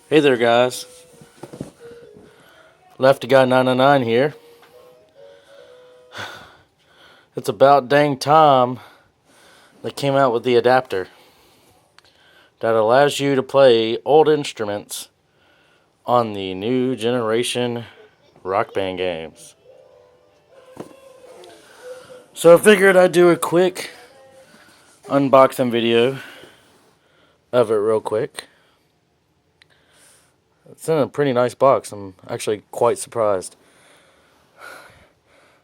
Hey there, guys. Lefty Guy 999 here. It's about dang time they came out with the adapter that allows you to play old instruments on the new generation Rock Band games. So I figured I'd do a quick unboxing video of it real quick. It's in a pretty nice box. I'm actually quite surprised.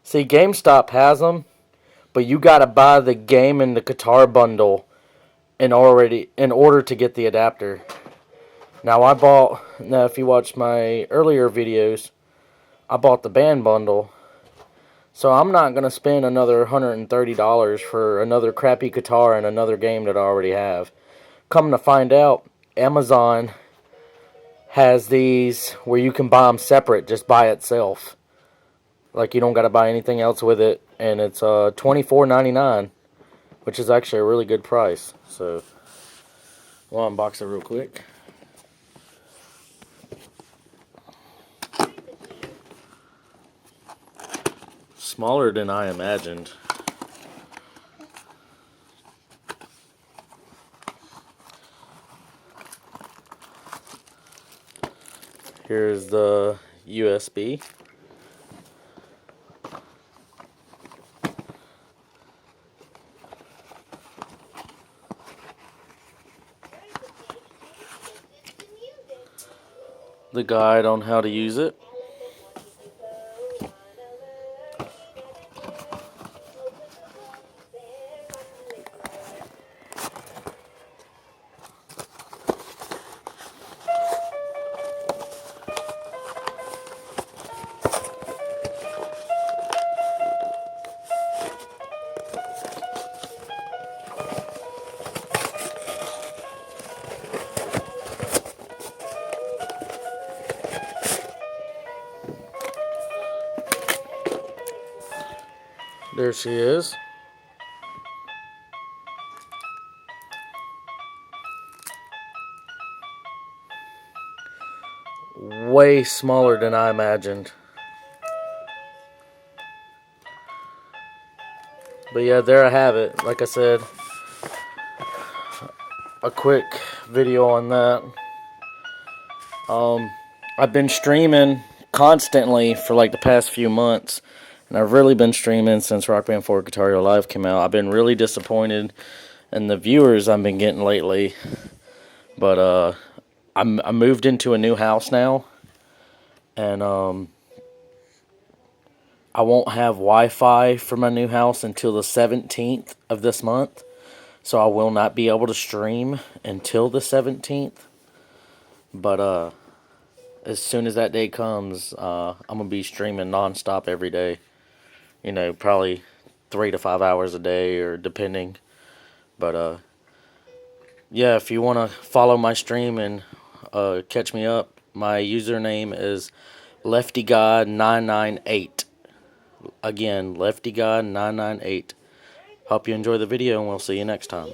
See, GameStop has them, but you gotta buy the game and the guitar bundle in order to get the adapter. Now if you watch my earlier videos, I bought the band bundle. So I'm not going to spend another $130 for another crappy guitar and another game that I already have. Come to find out, Amazon has these where you can buy them separate, just by itself. Like, you don't got to buy anything else with it, and it's $24.99, which is actually a really good price. So we'll unbox it real quick. Smaller than I imagined. Here's the USB. The guide on how to use it. There she is. Way smaller than I imagined. But yeah, there I have it. Like I said, a quick video on that. I've been streaming constantly for like the past few months. And I've really been streaming since Rb4 Guitar Hero Live came out. I've been really disappointed in the viewers I've been getting lately. But I moved into a new house now. And I won't have Wi-Fi for my new house until the 17th of this month. So I will not be able to stream until the 17th. But as soon as that day comes, I'm going to be streaming nonstop every day. You know, probably 3 to 5 hours a day, or depending. But yeah, if you want to follow my stream and catch me up, my username is LeftyGod998. Again, LeftyGod998. Hope you enjoy the video, and we'll see you next time.